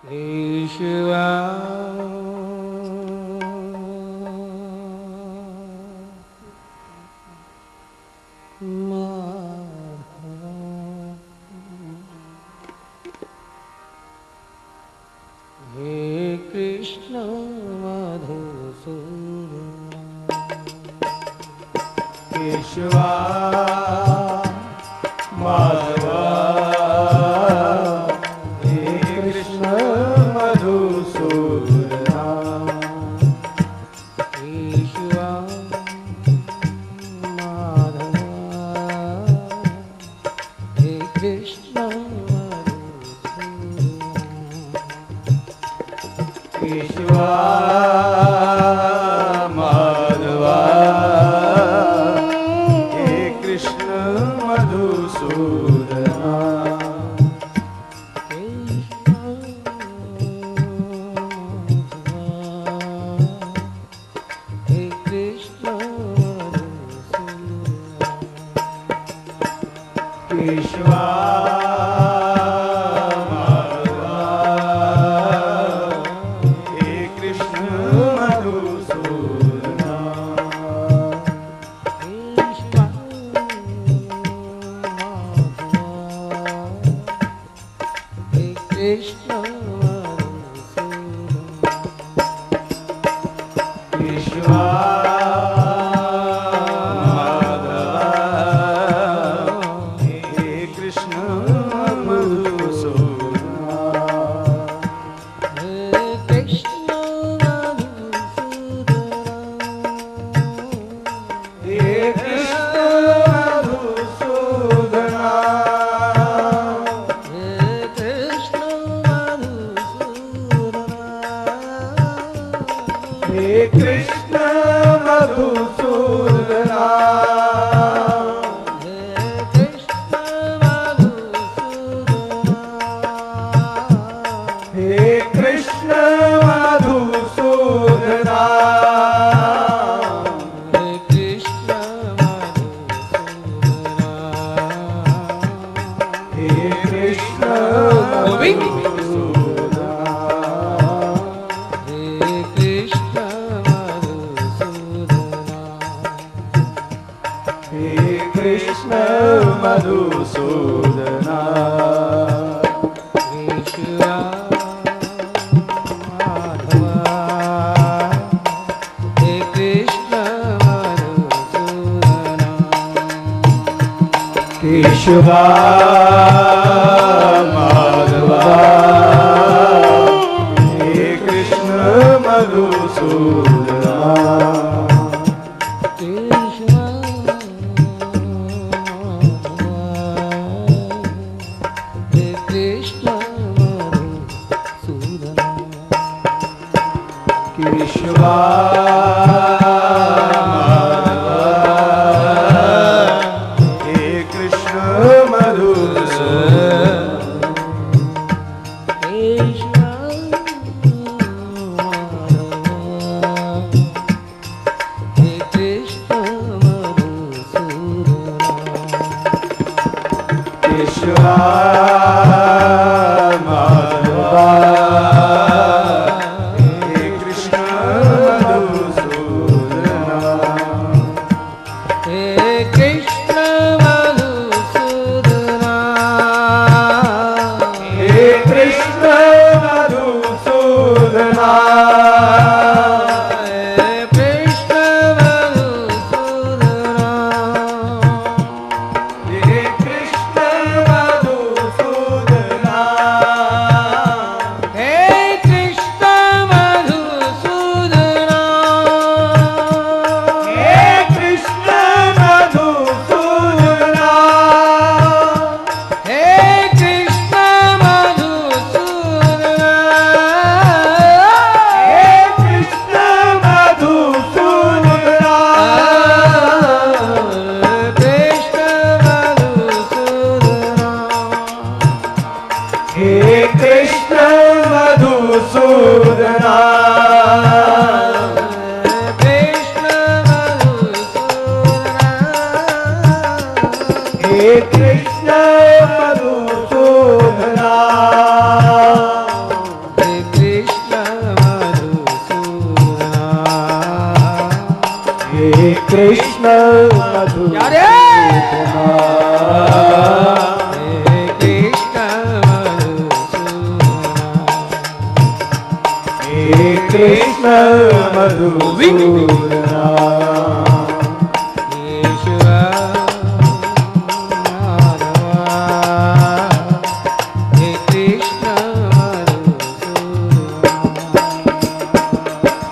केशवा हे कृष्ण मधुसूदन केशवा माधवा हे कृष्ण मधुसूदना केशवा माधवा हे कृष्ण केशवा माधवा हे कृष्ण मधुसूदना हे कृष्ण केशवा माधवा हे कृष्ण मधुसूदना केशवा माधवा हे कृष्ण मधुसूदना हे कृष्ण मधुसूदना हे कृष्ण मधुसूदना हे कृष्ण मधुसूदना केशवा माधवा हे कृष्ण मधुसूदना केशवा माधवा हे कृष्ण केशवा माधवा हे कृष्ण मधुसूदना हे कृष्ण मधुसूदना हे कृष्ण कृष्ण मधुसूदना हे कृष्ण मधुसूदना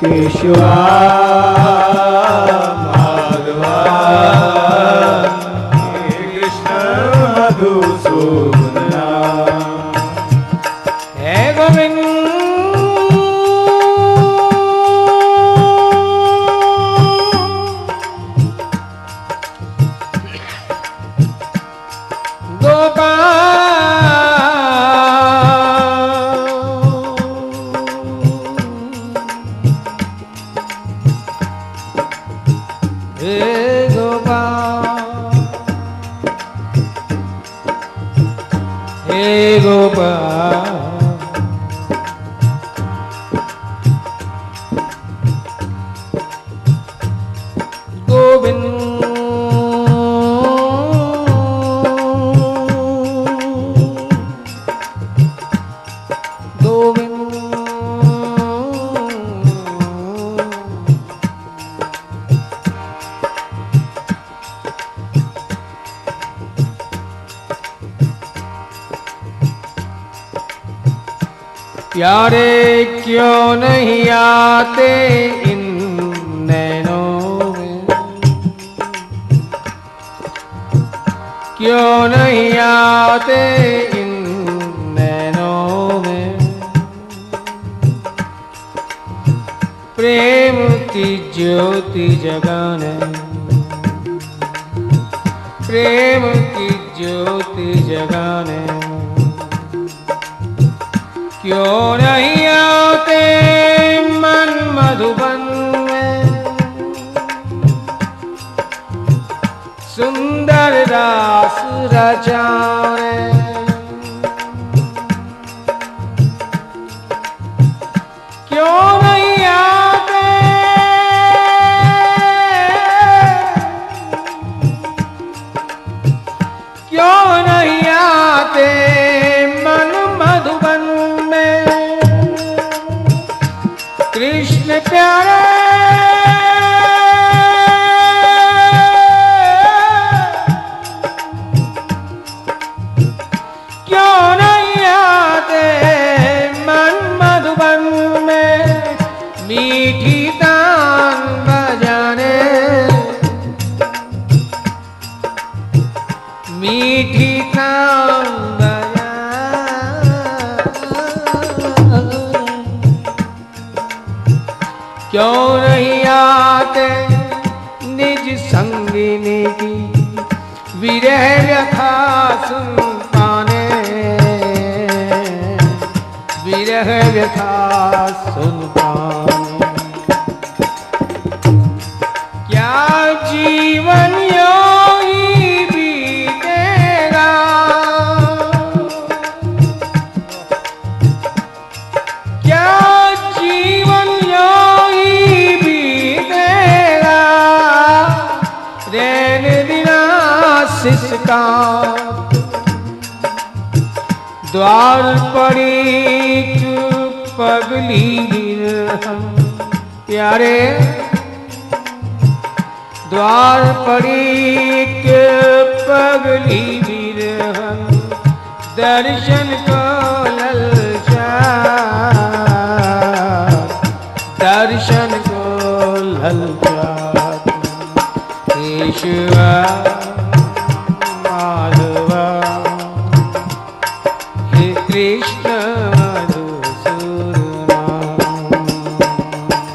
केशवा माधवा हे कृष्ण मधुसूदना हे गोविंद प्यारे क्यों नहीं आते इन नैनों में, क्यों नहीं आते इन नैनों में, प्रेम की ज्योति जगाने, प्रेम की ज्योति जगाने, क्यों नहीं आते मन मधुबन में, सुंदर रास रचाने, क्यों नहीं आते, क्यों नहीं आते मन मधुबन में, कृष्ण प्यारे क्यों नहीं आते मन मधुबन में, मीठी तान बजाने, मीठी तान क्यों नहीं आते निज संगिनी की विरह व्यथा सुन पाने, विरह व्यथा सुन पाने, क्या जीवन योगी बीतेगा, क्या जीवन सिसका द्वार पड़ी चुप पगली बिरहन, प्यारे द्वार पड़ी चुप पगली बिरहन, दर्शन को ललचा, दर्शन को ललचा, केशवा माधवा हे कृष्ण मधुसूदना,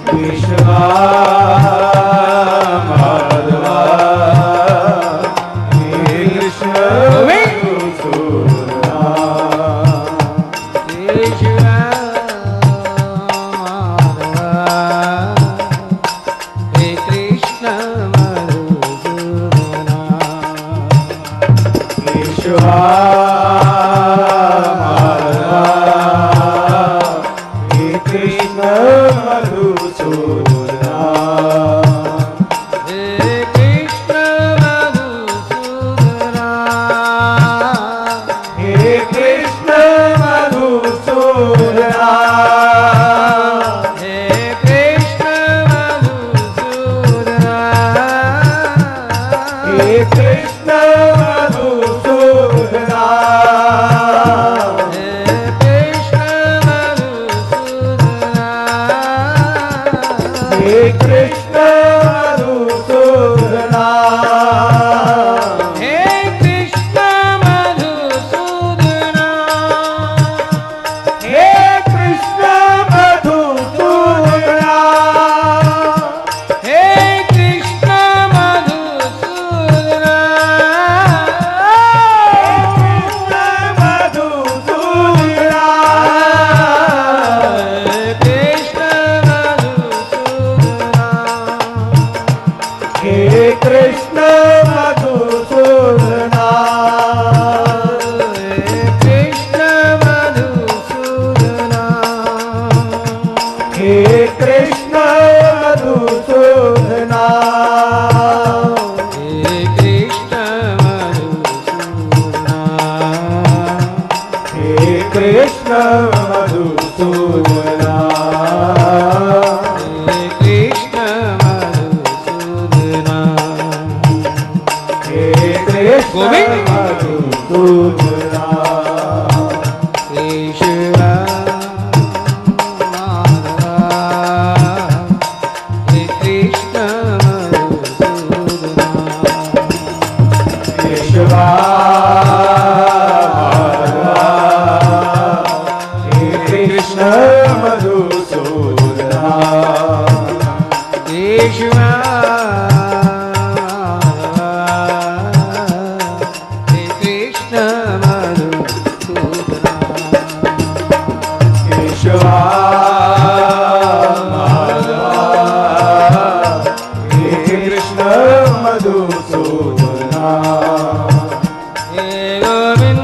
केशवा माधवा हे कृष्ण मधुसूदना, केशवा माधवा हे कृष्ण मधुसूदना, केशवा माधवा हे कृष्ण मधुसूदना, हे हे कृष्ण मधुसूदना हे कृष्ण मधुसूदना हे कृष्ण मधुसूदना हे कृष्ण मधुसूदना कृष्ण मधुसूदना कृष्ण मधुसूदना हे कृष्ण मधुसूदना हे कृष्ण मधुसूदना हे कृष्ण मधुसूदना हे कृष्ण मधुसूदना हे कृष्ण गोविंद। मधुसूदना केशव माधव हे कृष्ण मधुसूदना केशवा हे कृष्ण मधुसूदना केशव हे कृष्ण मधुसूदना केशवा हे कृष्ण मधुसूदना हे गोविंद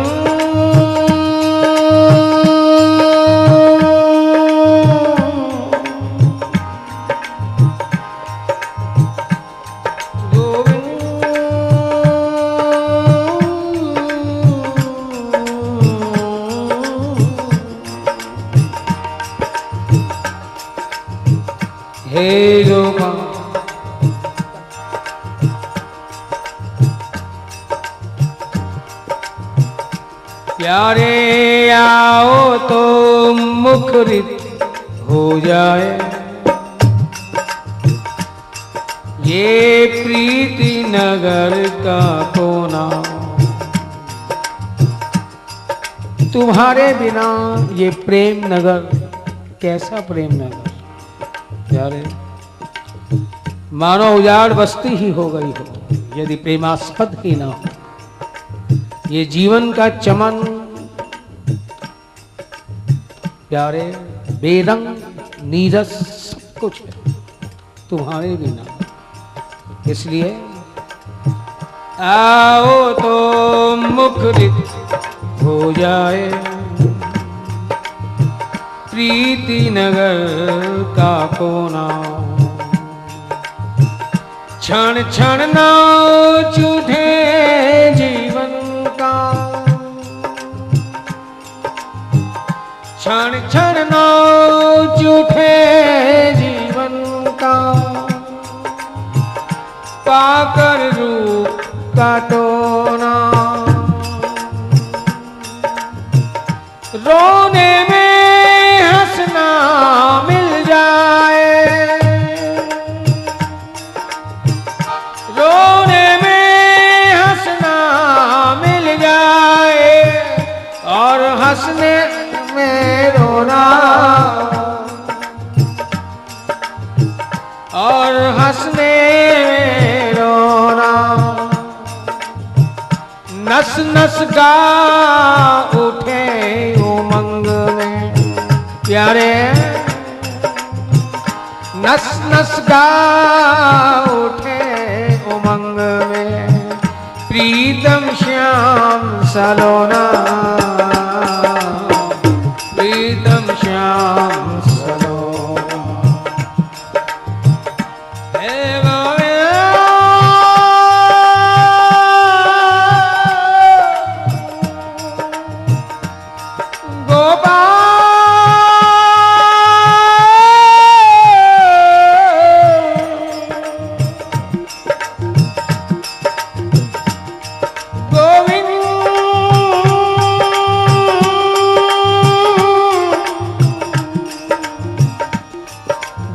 हे गोपाल प्यारे आओ तो मुखरित हो जाए ये प्रीति नगर का कोना तुम्हारे बिना ये प्रेम नगर कैसा प्रेम नगर प्यारे मानो उजाड़ बस्ती ही हो गई हो यदि प्रेमास्पद ही ना हो ये जीवन का चमन प्यारे बेरंग नीरस सब कुछ है तुम्हारे बिना इसलिए आओ तो मुखरित हो जाए प्रीति नगर का कोना क्षण क्षण नाच उठे जीवन का क्षण क्षण नाच उठे जीवन का पाकर रूप का टोना रोने में हंसना मिल जाए रोने में हंसना मिल जाए और हंसने में रोना और हंसने में रोना नस नस गा उठे उमंग में प्यारे नस नस गा उठे उमंग में प्रीतम श्याम सलोना प्रीतम श्याम सलोना हे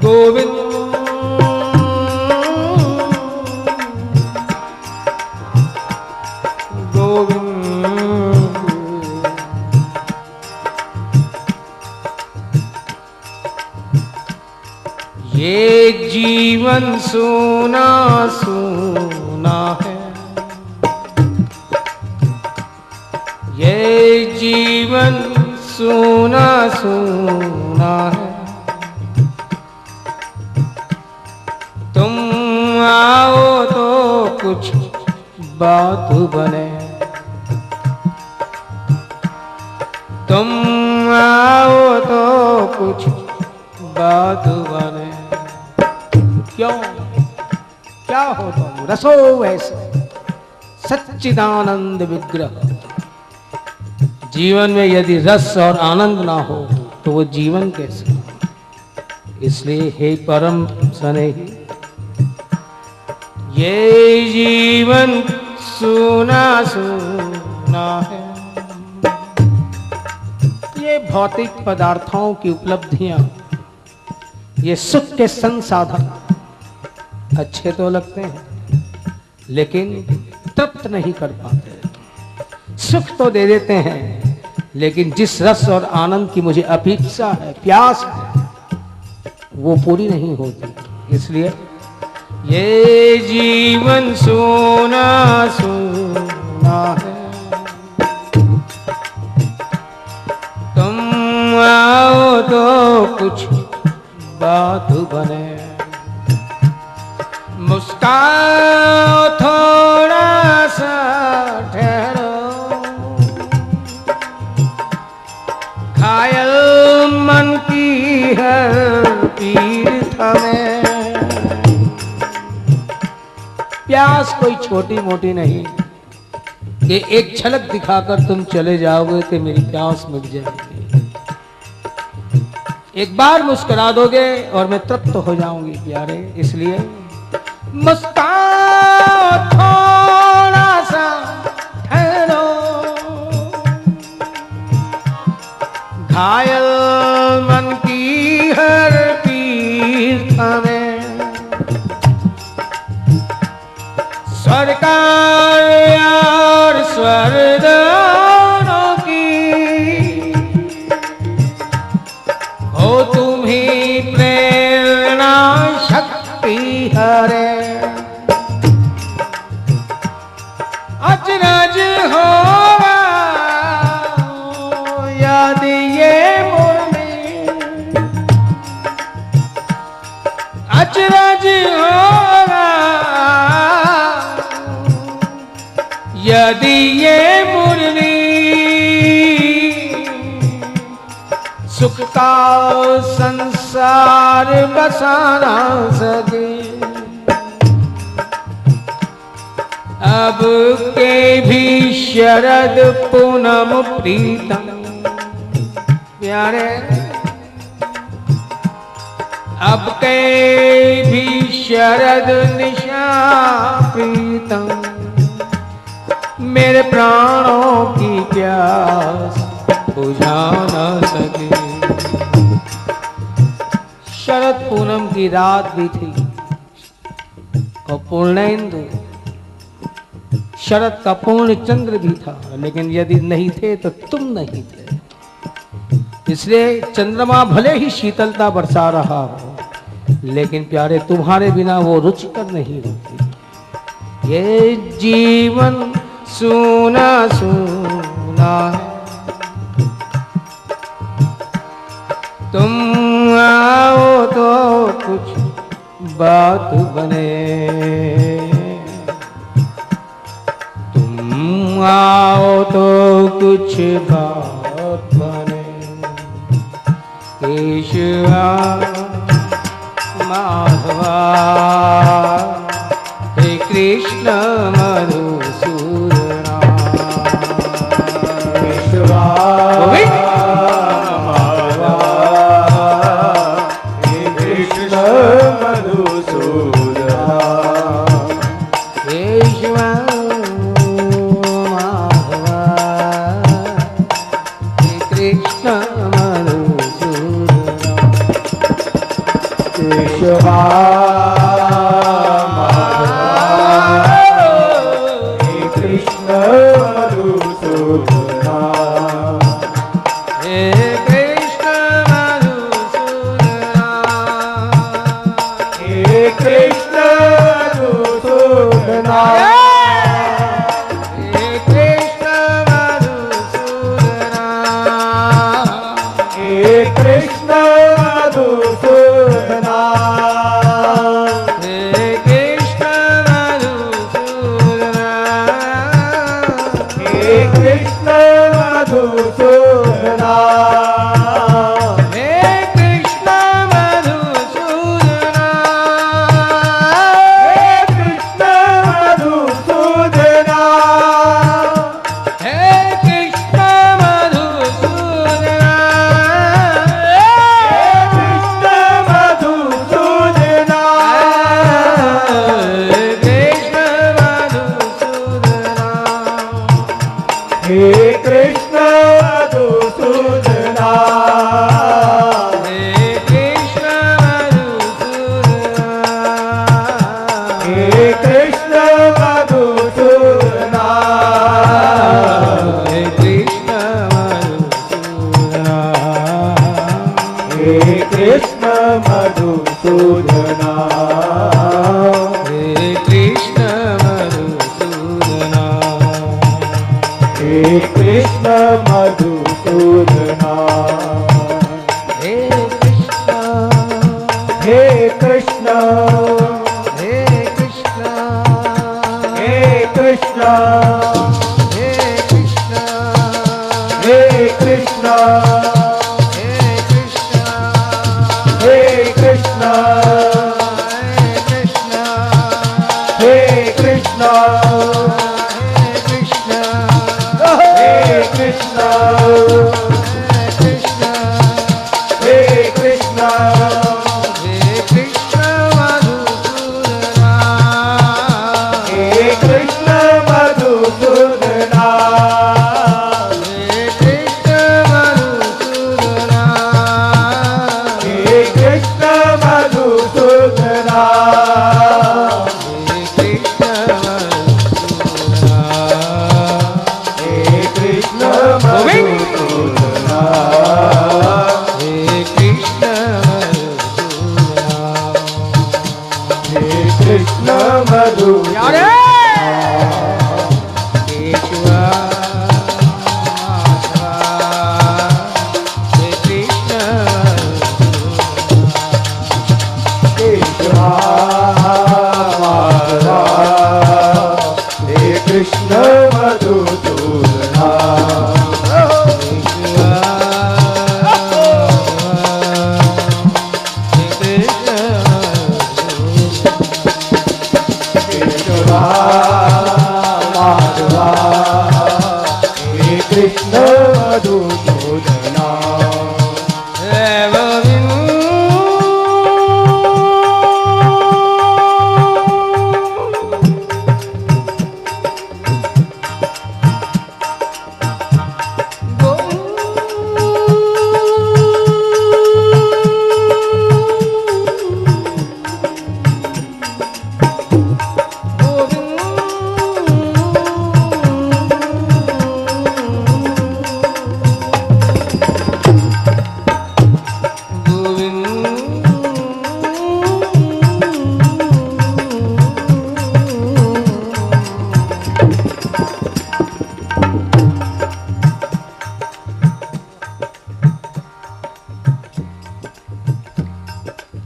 गोविंद ये जीवन सोना सोना है, ये जीवन सोना सोना है। तुम आओ तो कुछ बात बने, तुम आओ तो कुछ बात बने। क्यों क्या हो तुम रसो वैसे सच्चिदानंद विग्रह। जीवन में यदि रस और आनंद ना हो तो वो जीवन कैसे? इसलिए हे परम स्नेही, ये जीवन सोना सोना है। ये भौतिक पदार्थों की उपलब्धियां, ये सुख के संसाधन अच्छे तो लगते हैं लेकिन तृप्त नहीं कर पाते। सुख तो दे देते हैं लेकिन जिस रस और आनंद की मुझे अपेक्षा है, प्यास है, वो पूरी नहीं होती। इसलिए ये जीवन सोना सोना है। तुम आओ तो कुछ बात बने, मुस्काओ थोड़ा सा ठहरो, घायल मन की हर पीर थमे। प्यास कोई छोटी मोटी नहीं कि एक झलक दिखाकर तुम चले जाओगे तो मेरी प्यास मिट जाएगी। एक बार मुस्कुरा दोगे और मैं तृप्त हो जाऊंगी प्यारे। इसलिए मुस्काओ थोड़ा सा ठहरो, घायल मन की हर पीर थमे। सरकार और स्वर्ग दोनों की हो तुम ही प्रेरणा शक्ति हरे। अचरज होगा याद ये मुरली, अचरज होगा यदि ये मुरली सुख का संसार बसा ना सके। अब के भी शरद पूनम प्रीतम प्यारे, अब के भी शरद निशा प्रीतम, मेरे प्राणों की प्यास बुझा ना सके। शरद पूनम की रात भी थी और पूर्णेंदु शरद का पूर्ण चंद्र भी था, लेकिन यदि नहीं थे तो तुम नहीं थे। इसलिए चंद्रमा भले ही शीतलता बरसा रहा हो, लेकिन प्यारे तुम्हारे बिना वो रुचिकर नहीं होती। ये जीवन सोना सोना है, तुम आओ तो कुछ बात बने, तुम आओ तो कुछ बात बने। केशवा माधवा हे कृष्ण मधुसूदना, केशवा माधवा हे कृष्ण मधुसूदना, केशवा माधवा हे कृष्ण मधुसूदना, केशवा कृष्ण मधुसूदना हे कृष्ण मधुसूदना हे कृष्ण मधुसूदना हे कृष्ण हे कृष्ण हे कृष्ण हे कृष्ण हे कृष्ण हे कृष्ण हे कृष्ण हे कृष्ण हे कृष्ण हे कृष्ण हे कृष्ण मधुसूदना हे कृष्ण मधुसूदना हे कृष्ण मधुसूदना हे कृष्ण मधुसूदना हे कृष्ण मधुसूदना हे कृष्ण मधुसूदना हे कृष्ण मधुसूदना हे कृष्ण मधुसूदना यारे केशवा माधवा हे कृष्ण केशवा माधवा हे कृष्ण मधुसूदना केशवा माधवा हे कृष्ण मधुसूदना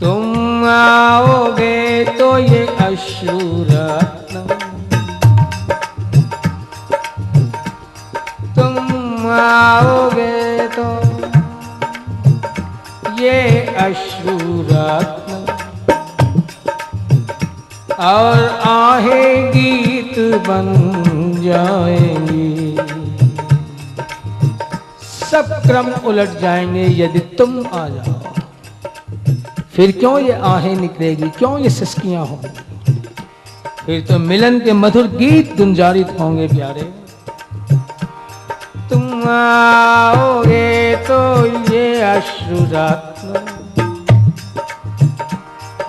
तुम आओगे तो ये अश्रुरत्न तुम आओगे तो ये अश्रुरत्न और आहें गीत बन जाएंगी। सब क्रम उलट जाएंगे यदि तुम आ जाओ। फिर क्यों ये आहें निकलेगी, क्यों ये सिसकियां होंगी, फिर तो मिलन के मधुर गीत गुंजारित होंगे प्यारे। तुम आओगे तो ये अश्रुरत्न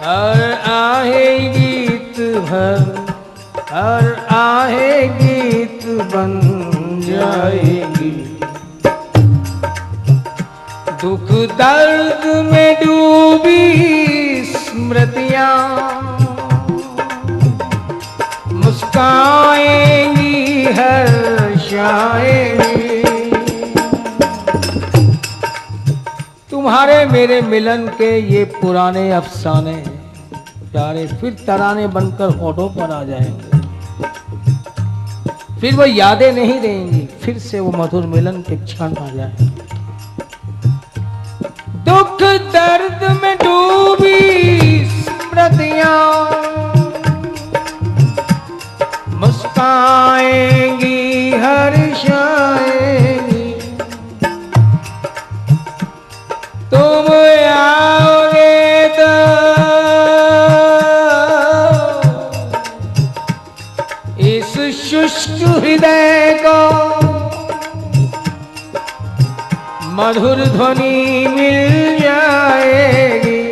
और आहें गीत भर और आहें गीत बन जाएगी। दुख दर्द में डूबी स्मृतियां मुस्काएंगी हर्षाएंगी। तुम्हारे मेरे मिलन के ये पुराने अफसाने प्यारे फिर तराने बनकर होठों पर आ जाएंगे। फिर वो यादें नहीं रहेंगी, फिर से वो मधुर मिलन के क्षण आ जाएंगे। दुख दर्द में डूबी स्मृतियां मुस्काएंगी हर्षाएंगी। तुम आओगे तो इस शुष्क हृदय को मधुर ध्वनि मिल जाएगी।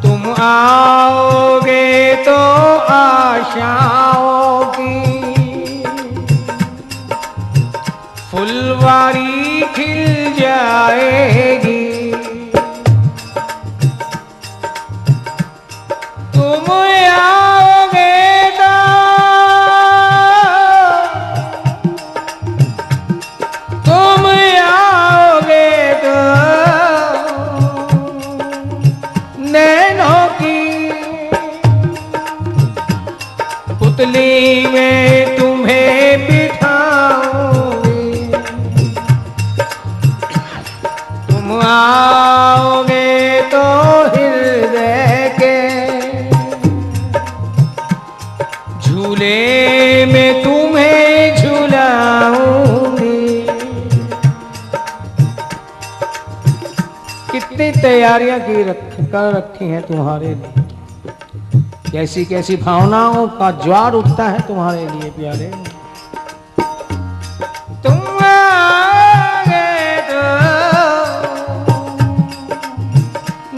तुम आओगे तो आशाओं की फुलवारी खिल जाए। तुम आओगे तो हृदय के झूले में तुम्हें झूलाऊंगी। कितनी तैयारियां कर रखी हैं तुम्हारे लिए, कैसी कैसी भावनाओं का ज्वार उठता है तुम्हारे लिए प्यारे। तुम आगे तो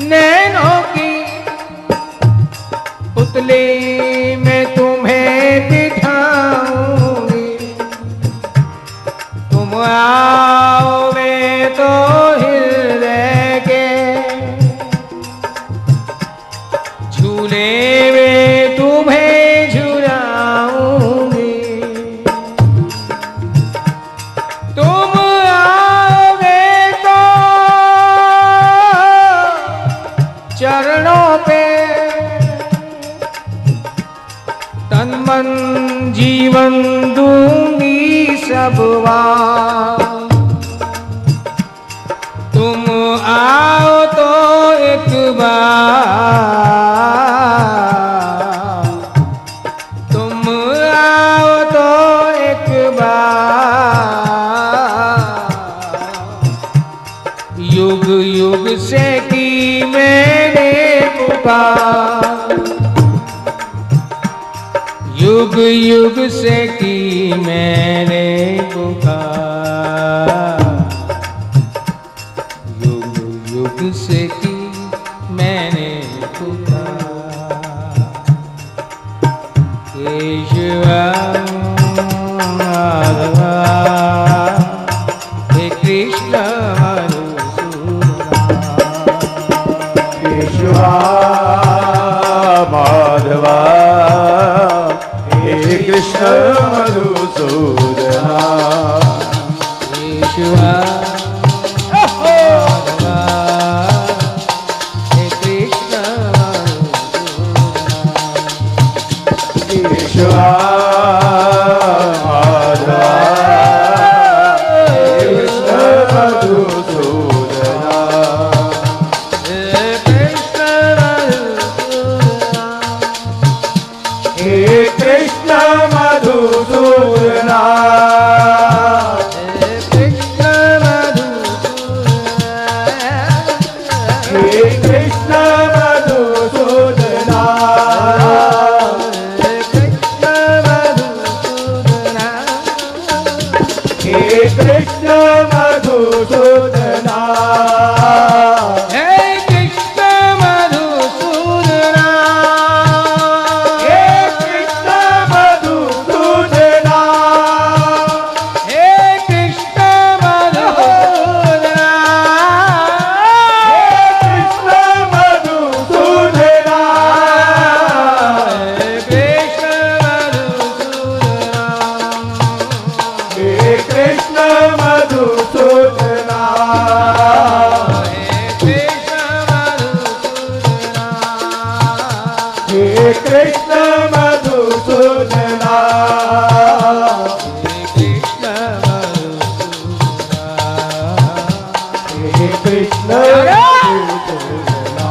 नैनों की पुतली में तुम्हें बिठाऊंगी। तुम आओगे तो हृदय के झूले में तुम्हें झुलाऊंगी। तुम आओगे तो चरणों पे तन मन जीवन दूंगी सब बार। तुम आओ तो एक बार, तुम आओ तो एक बार। युग युग से की मैंने पुकार, युग युग से की मैंने पुकार। युग युग से की मैंने पुकार। केशवा माधवा हे कृष्ण केशवा माधवा हे कृष्ण मधुसूदना। केशवा माधवा हे कृष्ण केशवा माधवा हे कृष्ण मधुसूदना। हे कृष्ण मधुसूदना। हे कृष्ण मधुसूदना। हे कृष्ण मधुसूदना। हे कृष्ण मधुसूदना। हे कृष्ण मधुसूदना। हे कृष्ण मधुसूदना। हे कृष्ण मधुसूदना। हे कृष्ण मधुसूदना। हे कृष्ण मधुसूदना। हे कृष्ण मधुसूदना।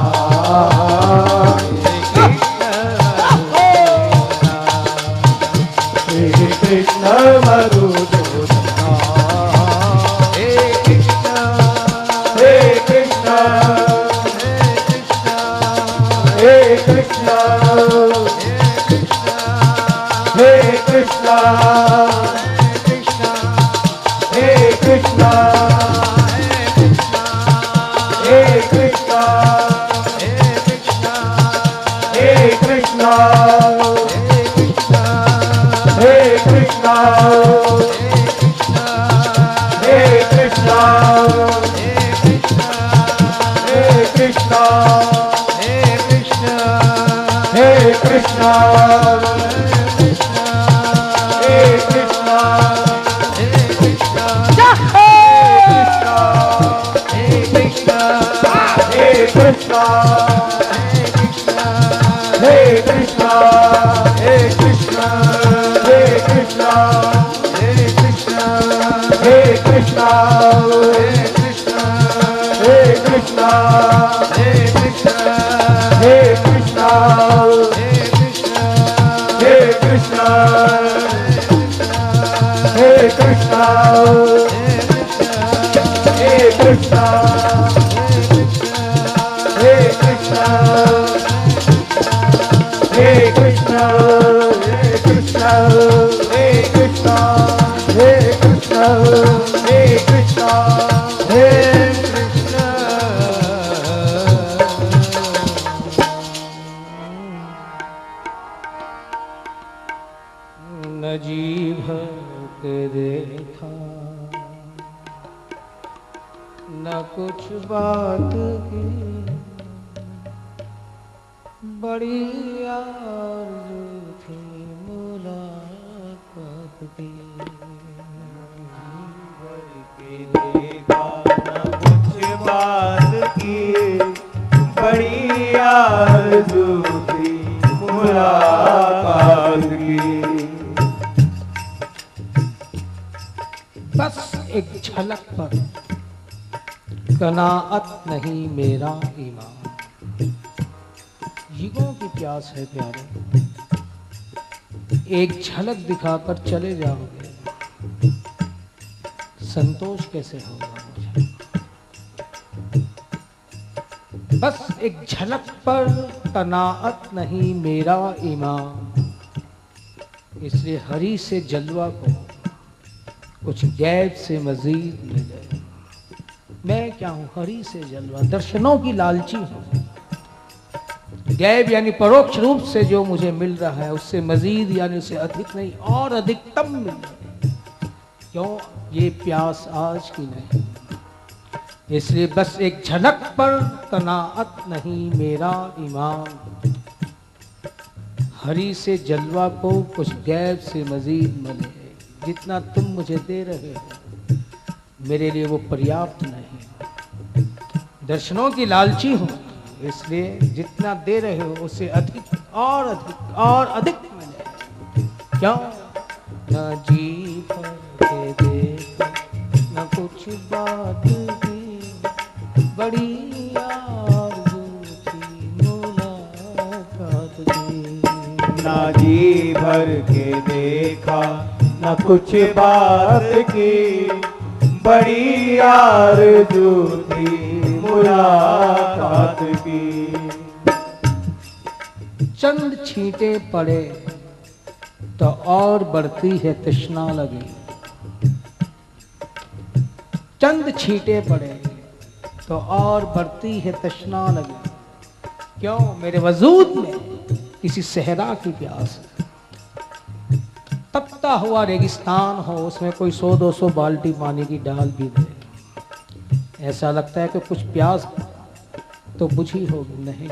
हे कृष्ण मधुसूदना। हे कृष्ण हे कृष्ण हे कृष्ण हे कृष्ण हे कृष्ण हे कृष्ण हे कृष्ण हे कृष्ण हे कृष्ण हे कृष्ण हे कृष्ण हे कृष्ण हे कृष्ण हे कृष्ण हे कृष्ण हे कृष्ण हे कृष्ण हे कृष्ण हे कृष्ण हे कृष्णा हे कृष्णा हे कृष्णा हे कृष्णा हे कृष्णा हे कृष्णा हे कृष्णा हे कृष्णा हे कृष्णा हे कृष्णा हे कृष्णा हे कृष्णा हे कृष्णा न जी भर के देखा न कुछ बात की बड़ी आरज़ू थी मुलाकात की के देखा न कुछ बात की बड़ी आरज़ू थी मुलाकात की बस एक झलक पर कनाअत नहीं मेरा ईमान युगों की प्यास है प्यारे एक झलक दिखाकर चले जाओगे संतोष कैसे होगा मुझे बस एक झलक पर कनाअत नहीं मेरा ईमान इसलिए हरि से जलवा को कुछ गैब से मजीद मिले मैं क्या हूं हरि से जलवा दर्शनों की लालची हूं गैब यानी परोक्ष रूप से जो मुझे मिल रहा है उससे मजीद यानी उससे अधिक नहीं और अधिकतम मिल रहा है क्यों ये प्यास आज की नहीं इसलिए बस एक झलक पर कनाअत नहीं मेरा ईमान हरि से जलवा को कुछ गैब से मजीद मिले जितना तुम मुझे दे रहे हो मेरे लिए वो पर्याप्त नहीं दर्शनों की लालची हूं इसलिए जितना दे रहे हो उससे अधिक और अधिक मिले क्यों न जी भर के देखा न कुछ बात की बड़ी आरज़ू थी मुलाकात की ना जी भर के देखा न कुछ बात की बड़ी आरज़ू थी मुलाकात की चंद छींटे पड़े तो और बढ़ती है तृष्णा लगी चंद छींटे पड़े तो और बढ़ती है तृष्णा लगी क्यों मेरे वजूद में किसी सहरा की प्यास है तपता हुआ रेगिस्तान हो उसमें कोई 100-200 बाल्टी पानी की डाल भी दे ऐसा लगता है कि कुछ प्यास तो बुझी होगी नहीं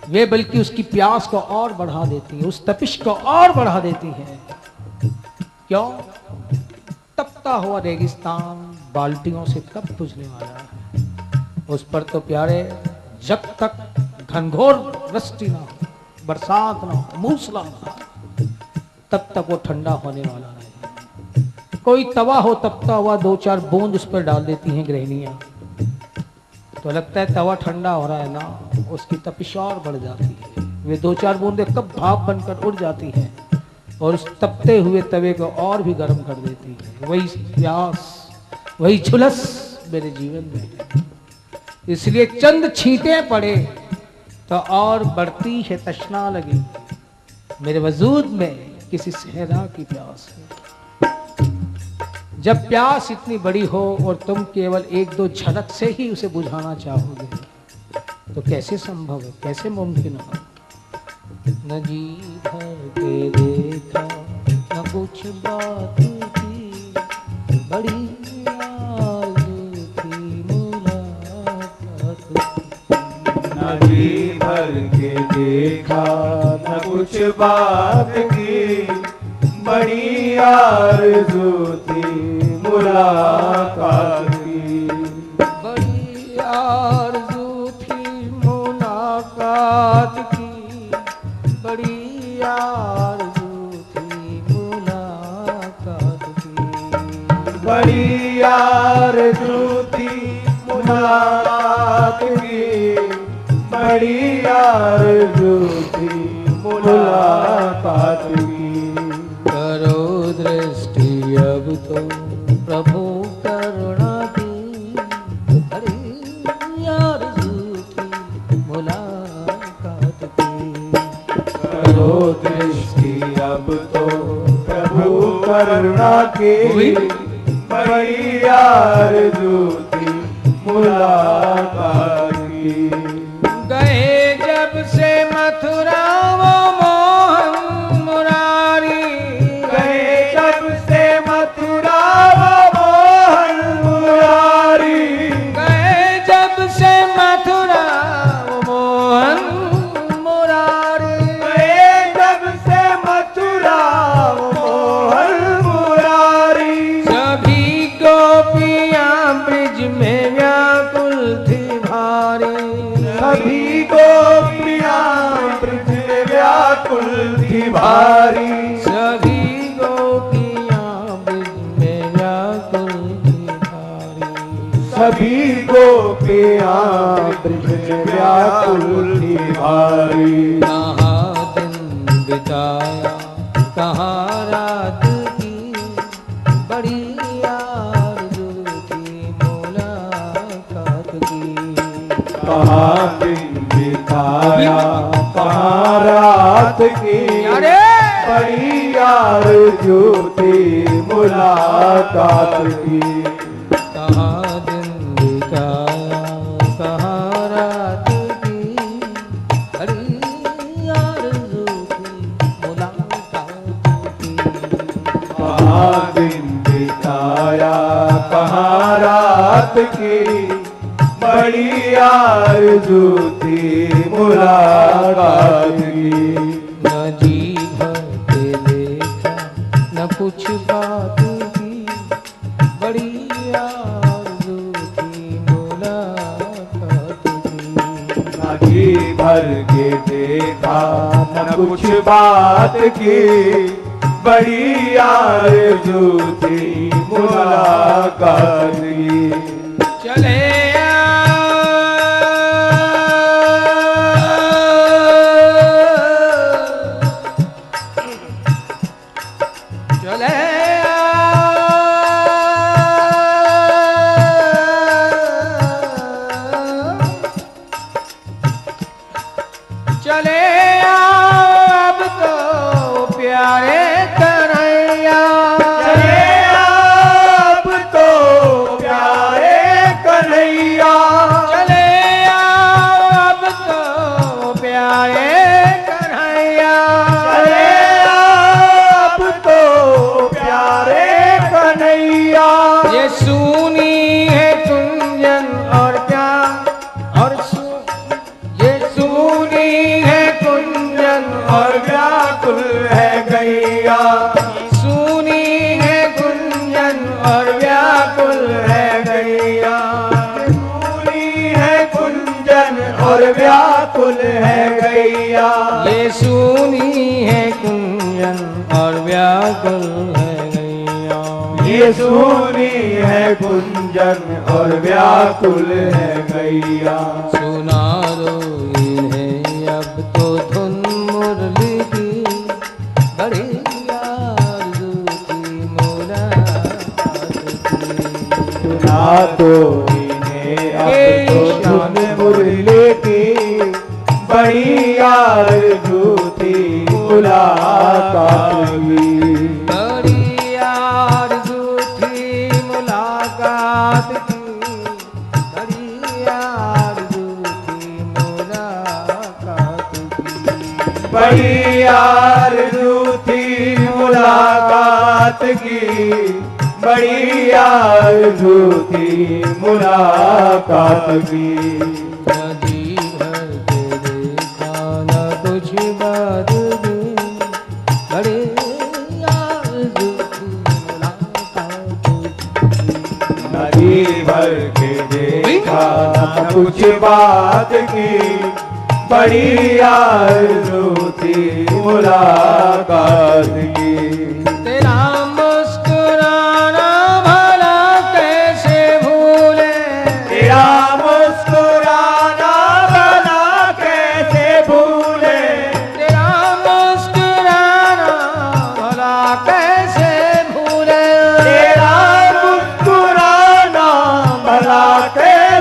वे बल्कि उसकी प्यास को और बढ़ा देती है उस तपिश को और बढ़ा देती है क्यों तपता हुआ रेगिस्तान बाल्टियों से कब बुझने वाला है उस पर तो प्यारे जब तक घनघोर वृष्टि ना हो बरसात ना हो मूसला ना हो तब तक वो ठंडा होने वाला नहीं कोई तवा हो तपता हुआ 2-4 बूंद उस पर डाल देती हैं गृहिणियां तो लगता है तवा ठंडा हो रहा है ना उसकी तपिश और बढ़ जाती है वे 2-4 बूंदें कब भाप बनकर उड़ जाती हैं और उस तपते हुए तवे को और भी गर्म कर देती है वही प्यास वही झुलस मेरे जीवन में है इसलिए चंद छींटे पड़े तो और बढ़ती है तृष्णा लगी मेरे वजूद में किसी सहरा की प्यास है जब प्यास इतनी बड़ी हो और तुम केवल 1-2 झलक से ही उसे बुझाना चाहोगे तो कैसे संभव है कैसे मुमकिन हो न जी भर के देखा न कुछ बात की बड़ी आरज़ू थी मुलाकात न जी भर के देखा न कुछ बात की बड़ी आरज़ू थी मुलाकात की बड़ी आरज़ू थी मुलाकात की बड़ी आरज़ू थी मुलाकात की बड़ी आरज़ू थी मुलाकात की, बड़ी आरज़ू थी मुलाकात की। करो दृष्टि अब तो प्रभु करुणा की, बड़ी आरज़ू थी मुलाकात की। करो दृष्टि अब तो प्रभु करुणा की, बड़ी आरज़ू थी मुलाकात की। गए जब से मथुरा वो मोहन मुरारी, गए जब से मथुरा वो मोहन मुरारी, गए जब से मथुरा वो मोहन मुरारी, गए जब से मथुरा वो मोहन मुरारी। सभी गोपियां ब्रिज में व्याकुल थी भारी, सभी गोपियां ब्रज में व्याकुल थी भारी, सभी गोपियां ब्रिज में व्याकुल थी भारी। सभी गोपियां ब्रज में व्याकुल थी भारी। कहाँ दिन बिताया कहाँ रात की, बड़ी आरज़ू थी मुलाकात की। कहाँ दिन बिताया कहाँ रात की, अरे बड़ी आरज़ू थी मुलाकात की। कहाँ दिन बिताया कहाँ रात की, बड़ी आरज़ू थी मुलाकात की। कहाँ दिन बिताया कहाँ रात की, बड़ी आरज़ू थी मुलाकात की। न जी भर के देखा न कुछ बात की, बड़ी आरज़ू थी मुलाकात की। न जी भर के देखा न कुछ बात की, बड़ी आरज़ू थी मुलाकात की। चले चले चले अब तो प्यारे कन्हैया, चले अब तो प्यारे कन्हैया, चले अब तो प्यारे कन्हैया, चले अब तो प्यारे कन्हैया। ये सुनी है कुंजन और क्या और ये सुनी है कुंजन और व्याकुल है गैया, सुनी है कुंजन और व्याकुल है गैया, सुनी है कुंजन और व्याकुल है गैया। ये सुनी है कुंजन और व्याकुल है गैया। ये सुनी है कुंजन और व्याकुल है गैया। सुना दो इन्हें अब तो धुन मुरली की, बड़ी आरज़ू थी मुलाकात की। सुना तो इन्हें अब तो धुन मुरली की, बड़ी आरज़ू थी मुलाकात की। बड़ी आरज़ू थी मुलाकात की, बड़ी आरज़ू थी मुलाकात की। बड़ी आरज़ू थी मुलाकात की, बड़ी आरज़ू थी मुलाकात की। नदी भर के देखा न कुछ बात की, बड़ी आरज़ू थी मुलाकात की। नदी भर के देखा न कुछ बात की, बड़ी आरज़ू थी मुलाकात की। तेरा मुस्कुराना भला कैसे भूले, तेरा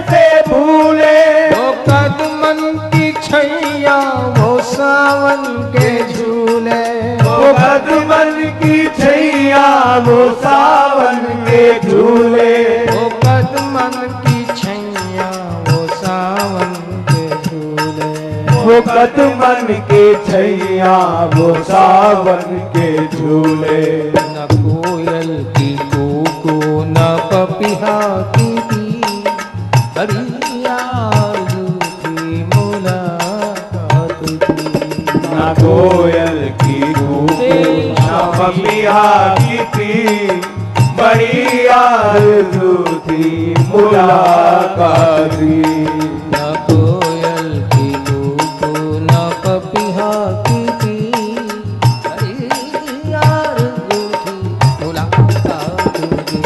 कैसे भूले। वो कदमन की छैया वो सावन के झूले। वो कदमन की छैया वो सावन के झूले। वो कदमन की छैया वो सावन के झूले। वो कदमन की छैया वो सावन के झूले। न कोयल की कूकू न पपिहा की पी, बड़ी आरज़ू थी मुलाकात की। ना कोयल की कूकू ना पपिया की थी, बड़ी आरज़ू थी मुलाकात की। न कोयल की कूकू न पपिहा की पी, बड़ी आरज़ू थी मुलाकात की।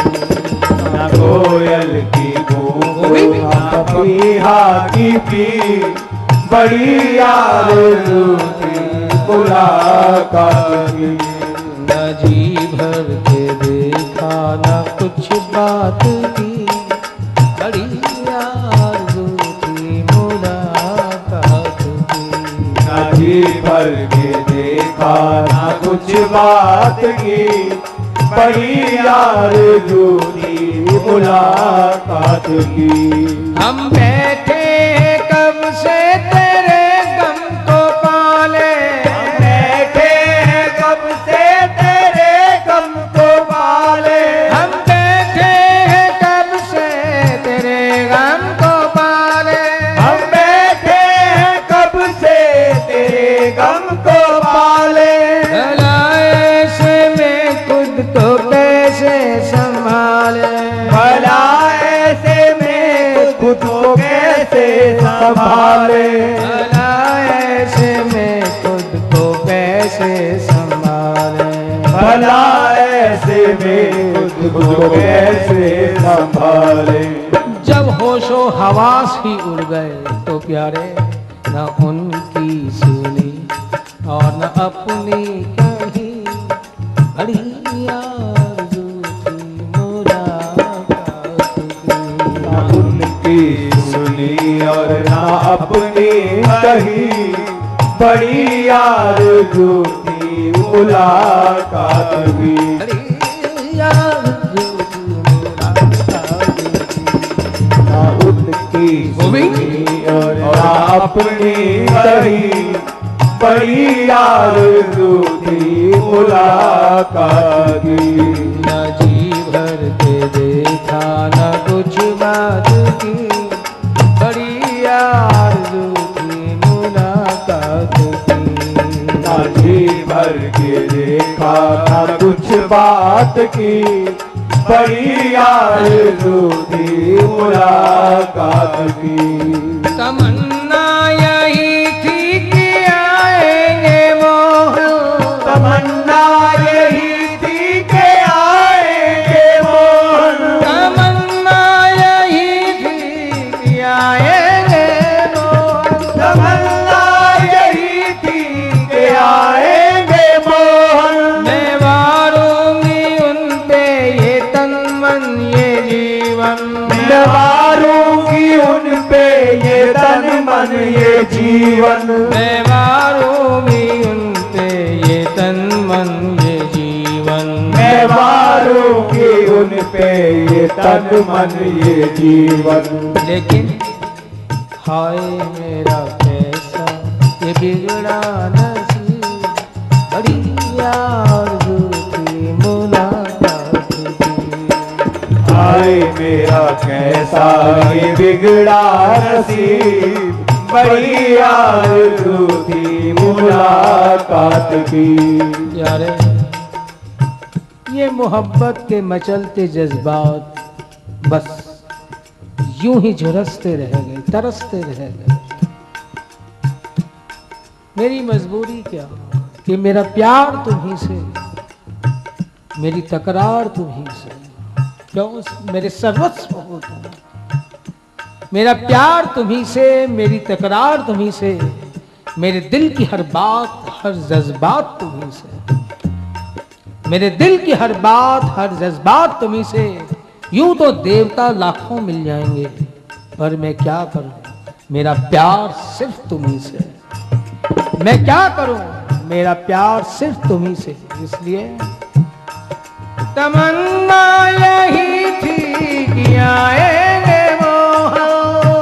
ना कोयल की कूकू ना पपिया की थी, बड़ी आरज़ू थी मुलाकात की। न जी भर के देखा न कुछ बात की, बड़ी आरज़ू थी मुलाकात की। ना जी भर के देखा ना कुछ बात की, बड़ी आरज़ू थी मुलाकात की। हम बैठे कब से तेरे गम को पाले। हम बैठे हैं कब से तेरे गम को पाले। हम बैठे हैं कब से तेरे गम को पाले। हम बैठे हैं कब से तेरे गम को पाले। भला ऐसे में खुद को कैसे संभाले। भला ऐसे में खुद को कैसे संभाले। भला ऐसे में खुद को कैसे संभाले। भला ऐसे में खुद को कैसे संभाले। जब होशो हवास ही उड़ गए तो प्यारे, न उनकी सुनी और न अपनी कही, बड़ी आरज़ू थी मुलाकात की। ना उनकी सुनी और ना अपनी कही, बड़ी आरज़ू थी मुलाकात की। बड़ी आरज़ू थी मुलाकात की। ना उनकी सुनी और ना अपनी कही, बड़ी आरज़ू थी मुलाकात की। न जी भर के देखा न कुछ बात की, बड़ी आरज़ू थी मुलाकात की। ना जी भर के देखा ना कुछ बात की, बड़ी आरज़ू थी मुलाकात की। तमन्ना यही थी कि आएंगे मोहन। तमन्ना यही थी कि आएंगे मोहन। तमन्ना यही थी कि आएंगे मोहन। तमन्ना यही थी कि आएंगे मोहन। मैं वारूंगी उन पे ये तन मन ये जीवन। मैं वारूंगी उन पे ये तन मन ये जीवन। मैं वारूंगी उन पे ये तन मन ये जीवन। मैं वारूंगी उन पे ये तन मन ये जीवन। लेकिन हाय मेरा कैसा ये बिगड़ा नसीब, बड़ी आरज़ू थी मुलाकात की। हाय मेरा कैसा ये बिगड़ा नसीब, बड़ी आरज़ू थी मुलाकात की। यारे ये मोहब्बत के मचलते जज्बात बस यूं ही झुरसते रह गए, तरसते रह गए। मेरी मजबूरी क्या कि मेरा प्यार तुम्ही से, मेरी तकरार तुम्ही से। क्यों? मेरे सर्वस्व हो तुम। मेरा प्यार तुम्ही से, मेरी तकरार तुम्ही से, मेरे दिल की हर बात हर जज्बात तुम्ही से। मेरे दिल की हर बात हर जज्बात तुम्ही से। यूं तो देवता लाखों मिल जाएंगे, पर मैं क्या करूं, मेरा प्यार सिर्फ तुम्ही से है। मैं क्या करूं, मेरा प्यार सिर्फ तुम्ही से, इसलिए तमन्ना यही थी कि आएंगे मोहन।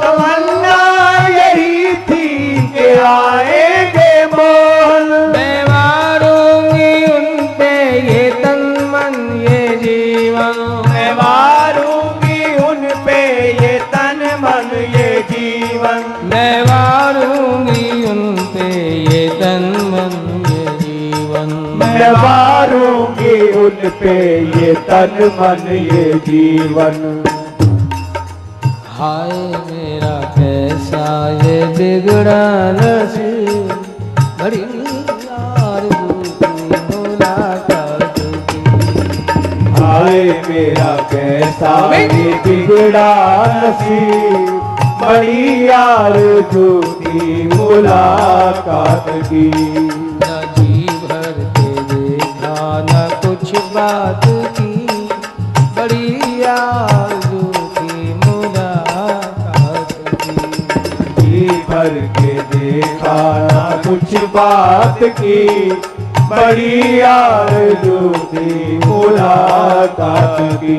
तमन्ना यही थी कि आएंगे मोहन। मैं मारूंगी उन पे ये तन मन ये जीवन। मैं मारूंगी उन पे ये तन मन ये जीवन। मैं मारूंगी उन पे ये तन मन ये जीवन। मैं मारूंगी उन पे ये तन मन ये जीवन। हाय मेरा कैसा ये बिगड़ा नसीब, बड़ी आरज़ू की मुलाकात की। हाय मेरा कैसा ये बिगड़ा नसीब, बड़ी आरज़ू की मुलाकात की। न जी भर के देखा न कुछ बात की, बड़ी आरज़ू की मुलाकात की। जी भर के देखा ना कुछ बात की, बड़ी आरज़ू की मुलाकात की।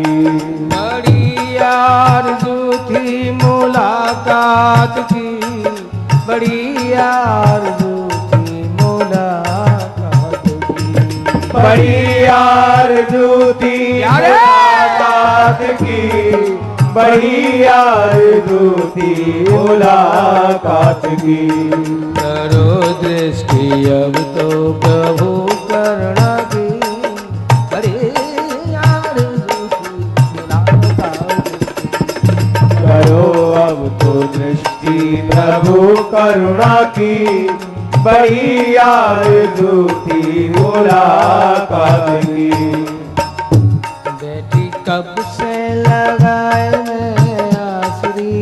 बड़ी आरज़ू थी मुलाकात की, बड़ी आरज़ू थी मुलाकात की। बड़ी आरज़ू थी मुलाकात की, बड़ी आरज़ू थी मुलाकात की। करो दृष्टि अब तो प्रभु करुणा की, बड़ी आरज़ू थी मुलाकात की। करो अब तो दृष्टि प्रभु करुणा की, बड़ी आरज़ू थी मुलाकात की। बेटी कब से लगाए मैं आसरी,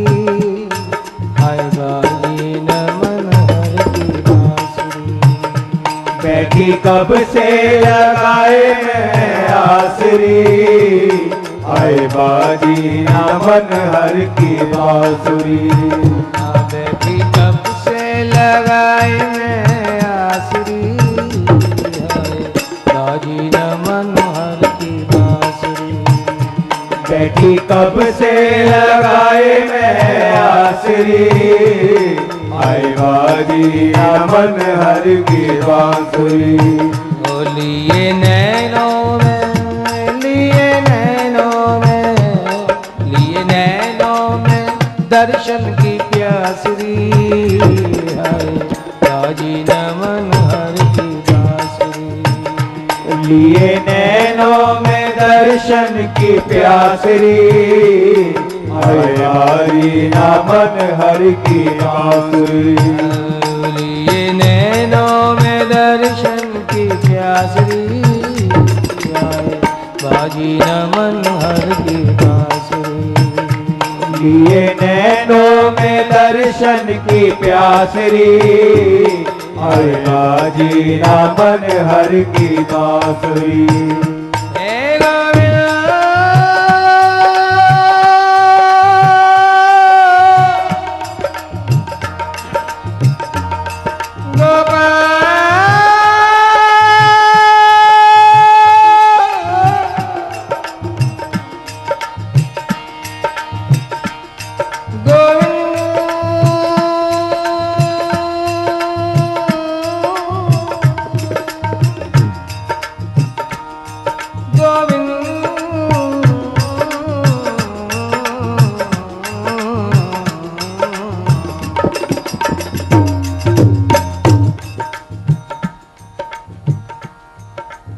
हाय बाजी न मन हर की बांसुरी। बैठी कब से लगाए मैं आसरी, आए बाजी ना मन हर की बांसुरी। बेटी कब से लगाए मैं आसरी, हाय बाजी न मन हर की बांसुरी। बैठी कब से लगाए मैं आसरी, आए बाजी ना मन हर की बांसुरी। लिए नैनों में, लिए नैनों में, लिए नैनों में दर्शन की प्यासरी, हाय बाजी न मन हर की बांसुरी। लिए नैनों में दर्शन की प्यासरी, आए बाजी ना मन हर की बांसुरी। लिए नैनों में दर्शन की प्यासरी, हाय बाजी न मन हर की बांसुरी। लिए नैनों में दर्शन की प्यासरी, आए बाजी ना मन हर की बांसुरी।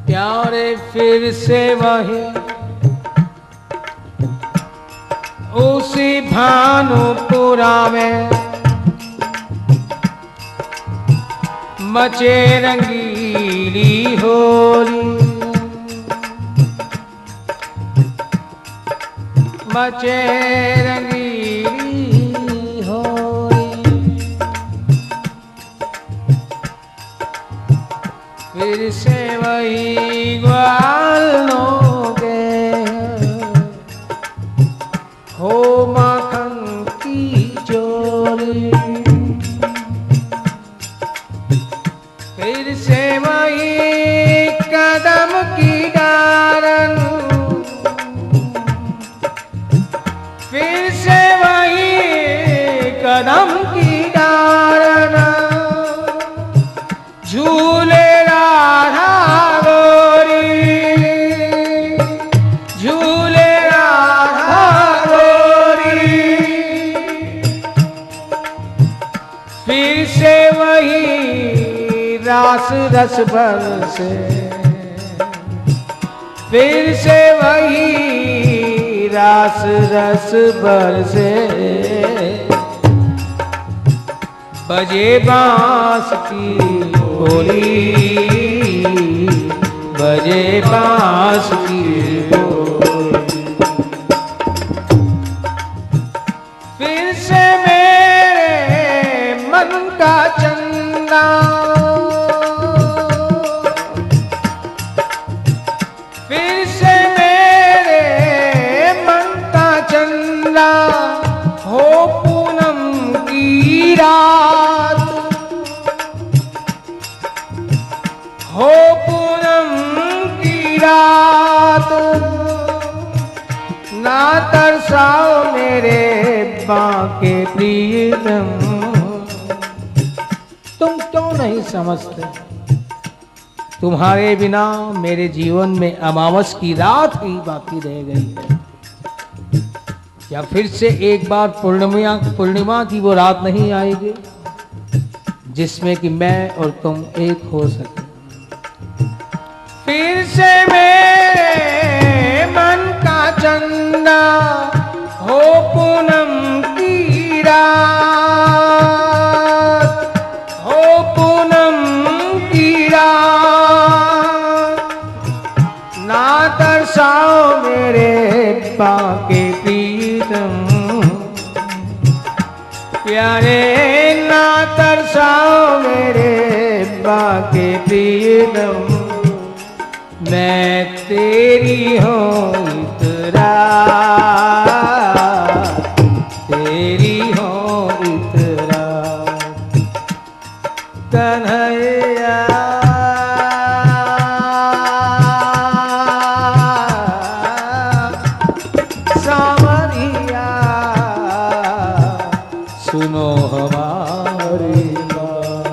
प्यारे फिर से वही उसी भानुपुरा में मचे रंगीली होली, मचे रंगीली होली। फिर से वही ग्वालों के हो माखन की फिर से वही कदम की डारन, फिर से वही कदम की डारन, झूले राधा गोरी, झूले राधा गोरी। फिर से वही रास रस बरसे, फिर से वही रास रस बरसे। बजे बांस की बोली, बजे बांस की बोली। फिर से मेरे मन का चंदा, फिर से मेरे मन का चंदा हो पूनम की रात, हो पूनम की रात। ना तरसाओ मेरे बांके प्रियतम, तुम क्यों नहीं समझते? तुम्हारे बिना मेरे जीवन में अमावस की रात ही बाकी रह गई है। या फिर से एक बार पूर्णिमा की वो रात नहीं आएगी जिसमें कि मैं और तुम एक हो सके। फिर से मेरे मन का चंदा हो पूनम की रात, हो पूनम की रात। ना तरसाओ मेरे बांके प्रीतम, प्यारे ना तरसाओ मेरे बांके प्रीतम। मैं तेरी हूँ इतरा, तेरी हूँ इतरा कन्हैया। सावरिया सुनो हमारी बात,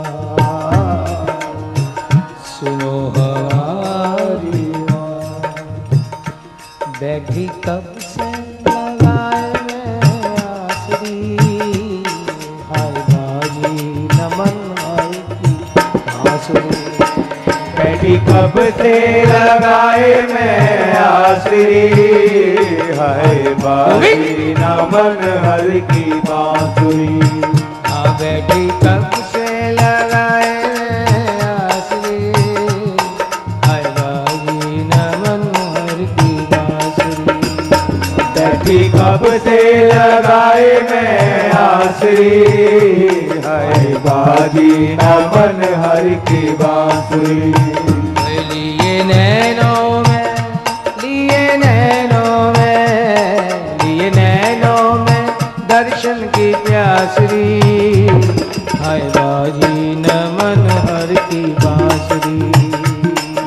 सुनो हमारी बात। बैठी कब से लगाए मैं आसरी, हाय बाजी नमन हाय की बांसुरी। बैठी कब से लगाए मैं आसरी, हाय बाजी नमन हर की बांसुरी। हाँ बैठी कब से लगाए मैं आसरी, हाय बाजी नमन हर की बांसुरी। बैठी कब से लगाए मैं आसरी, हाय बाजी नमन हर की बांसुरी। लिए नैनों में, लिए नैनों में, लिए नैनों में दर्शन की प्यासरी, हाय बाजी नमन हर की बांसुरी।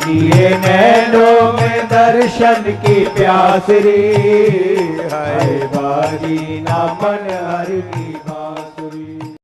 लिए नैनों में दर्शन की प्यासरी, हाय बाजी नमन हर की